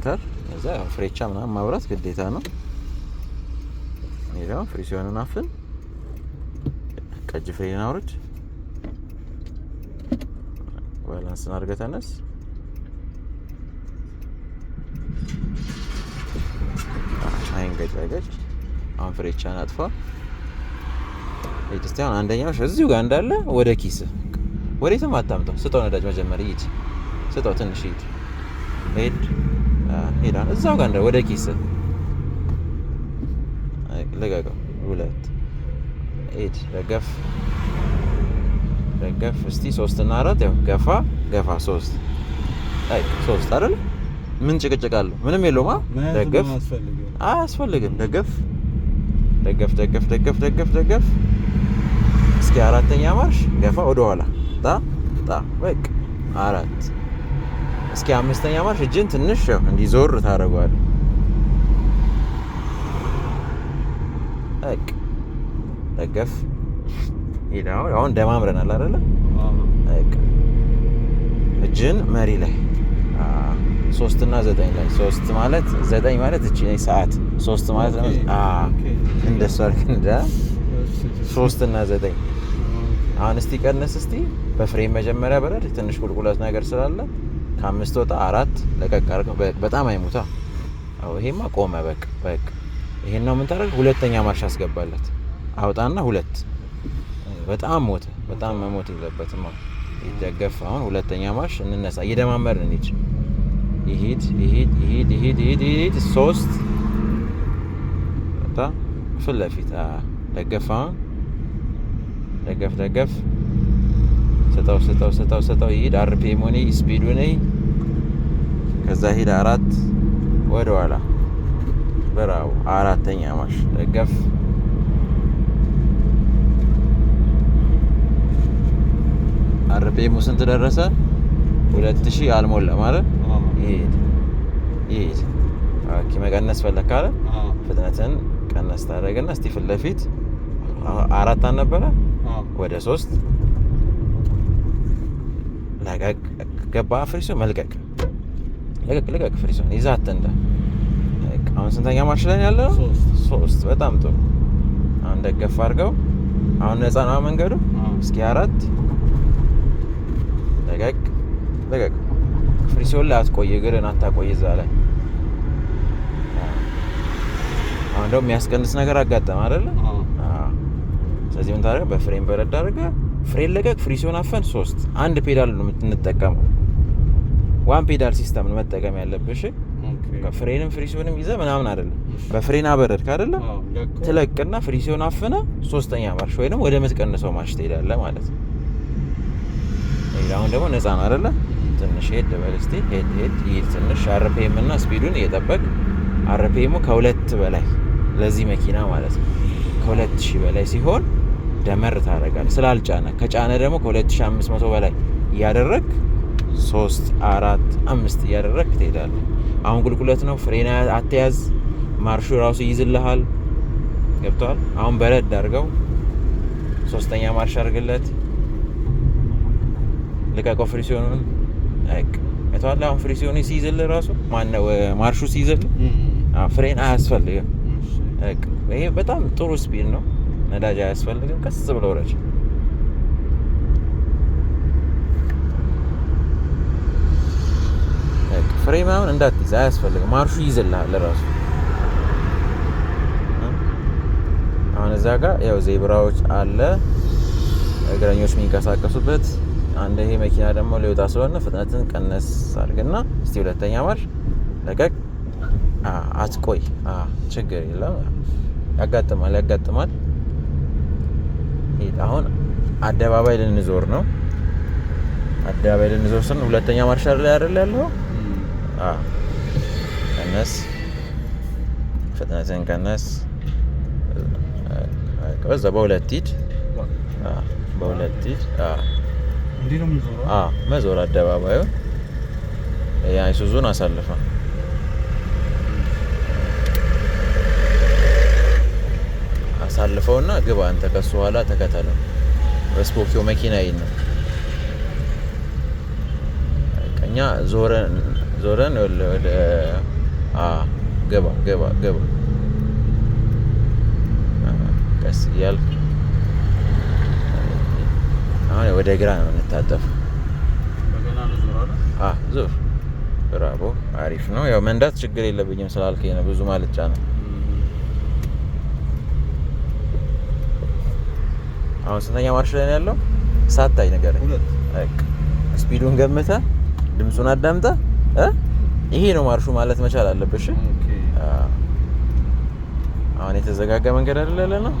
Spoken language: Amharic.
ሞተር እዛ ፍሬቻ ምናምን ማብራት ግዴታ ነው። ይሄው ፍሪሲዮንን አፍን ቀጅ ፍሬን አውርድ ባላንስን አድርገህ ተነስ። አይንገጫገጭ። አሁን ፍሬቻን አጥፋ። አሁን አንደኛው እዚሁ ጋር እንዳለ ወደ ኪስ ወዴትም አታምጣው። ስጠው ነዳጅ መጀመሪያ ይሂድ። ስጠው ትንሽ ይሂድ። ሄዳ እዛው ጋር እንዳለ ወደ ኪስ ልቀቀው። 2 ሂድ። ደገፍ እስቲ 3 እና 4 ያው ገፋ 3 አይደል? ምን ጭቅጭቅ አለው? ምንም የለውማ። ደገፍ አያስፈልግም። ደገፍ እስኪ 4ኛ ማርሽ ገፋ ወደ ኋላ ጣ በቃ 4 እስኪ 5ኛ ማርሽ እጅን ትንሽ እንዲዞር ታደርገዋለህ። በቃ ደገፍ ሄዳው። አሁን ደማምረናል አይደለ? በቃ እጅን መሪ ላይ 3 እና 9 ላይ 3 ማለት 9 ማለት እቺ ነኝ ሰዓት 3 ማለት እንደሱ አርክንዳ 3 እና 9 አሁን እስቲ ቀነስ። እስቲ በፍሬም መጀመሪያ በረድ ትንሽ ቁልቁለት ነገር ስላለ ከ5 ወጣ 4 ለቀቅ አድርገው። በጣም አይሙታ። ይሄማ ቆመ። በቃ ይሄን ነው ምን ታደርግ። 2ኛ ማርሽ አስገባለት። አውጣና 2 በጣም ሞተ። በጣም መሞት የለበትም። ይደገፍ። አሁን 2ኛ ማርሽ እንነሳ። እየደማመርን እንሂድ። ይሄድ 3 ፊት ለፊት ደገፍ። አሁን ደገፍ ስጠው ይሄድ። አርፒኤም ሆነ ስፒዱ ነይ። ከዛ ሄድ 4 ወደ ኋላ በራው 4ኛ ማርሽ ደገፍ። አርፒኤሙ ስንት ደረሰ? 2000 አልሞላ ማለት ይሄድ። ኦኬ መቀነስ ፈለክ አይደል? ፍጥነትን ቀነስ ታደርግና እስቲ ፊት ለፊት 4 አልነበረ ወደ 3 ለቀቅ። ገባ ፍሪሶ መልቀቅ። ለቀቅ ፍሪሶ ይዛት እንደ አሁን ስንተኛ ማርሽ ላይ ያለው? 3 በጣም ጥሩ። አሁን ደገፍ አድርገው። አሁን ነፃ ነው መንገዱ። እስኪ 4 ለቀቅ። ፍሪሲዮን ላይ አትቆይ፣ እግርን አታቆይ እዛ ላይ። አሁን ደግሞ የሚያስቀንስ ነገር አጋጠመ አይደለ? ስለዚህ ምን ታደርገው? በፍሬም በረድ አድርገህ ፍሬን ለቀቅ፣ ፍሪሲዮን አፈን 3 አንድ ፔዳል ነው የምትጠቀመው። ዋን ፔዳል ሲስተም ነው መጠቀም ያለብሽ። ፍሬንም ፍሪሲዮንም ይዘህ ምናምን አይደለም። በፍሬን አበረድክ አይደለ? ትለቅና ፍሪሲዮን አፈነ 3ኛ ማርሽ ወይ ደግሞ ወደ ምትቀንሰው ማርሽ ትሄዳለህ ማለት ነው። አሁን ደግሞ ነፃ ነው አይደለ? ትንሽ ሄድ በል እስቲ። ሄድ ትንሽ አርፒኤም እና ስፒዱን እየጠበቅ። አርፒኤሙ ከ2 በላይ ለዚህ መኪና ማለት ነው። ከ2000 በላይ ሲሆን ደመር ታደርጋለህ ስላልጫነ። ከጫነ ደግሞ ከ2500 በላይ እያደረግ 3 4 5 እያደረግ ትሄዳለህ። አሁን ቁልቁለት ነው። ፍሬን አትያዝ። ማርሹ ራሱ ይይዝልሃል። ገብቷል? አሁን በረድ አድርገው። 3ኛ ማርሽ አድርግለት። ልቀቀው ፍሪሲዮኑን። አይተዋል? አሁን ፍሪሲዮኑ ሲይዝልህ ራሱ ማነው ማርሹ ሲይዝልህ ፍሬን አያስፈልግም። ይሄ በጣም ጥሩ ስፒድ ነው። ነዳጅ አያስፈልግም። ቀስ ብሎ ወረድ። ፍሬም አሁን እንዳትይዝ አያስፈልግም። ማርሹ ይይዝልሃል ራሱ። አሁን እዛ ጋር ያው ዜብራዎች አለ፣ እግረኞች የሚንቀሳቀሱበት። አንድ ይሄ መኪና ደግሞ ሊወጣ ስለሆነ ፍጥነትን ቀነስ አድርግና እስቲ 2ኛ ማርሽ ለቀቅ። አትቆይ። ችግር የለም። ያጋጥማል። አሁን አደባባይ ልንዞር ነው። አደባባይ ልንዞር ስን 2ኛ ማርሽ ላይ አይደል ያለው? ቀነስ፣ ፍጥነትን ቀነስ። ከዛ በሁለት ሂድ። እንዴ ነው መዞር አደባባዩ። አይሱዙን አሳልፈውና ግባ። አንተ ከሱ ኋላ ተከተለው። በስፖኪዮ መኪና ይሄን ነው። እኛ ዞረን ወደ ገባ ገባ ገባ። ቀስ እያልክ አሁን ወደ ግራ ነው የምንታጠፈው። ዞር። ብራቮ፣ አሪፍ ነው። ያው መንዳት ችግር የለብኝም ስላልከኝ ነው፣ ብዙ ማልጫ ነው። አሁን ስንተኛ ማርሽ ላይ ነው ያለው? ሳታይ ነገር ስፒዱን ገምተ ድምፁን አዳምጠ ይሄ ነው ማርሹ ማለት መቻል አለብሽ። አሁን የተዘጋጋ መንገድ አይደለ ነው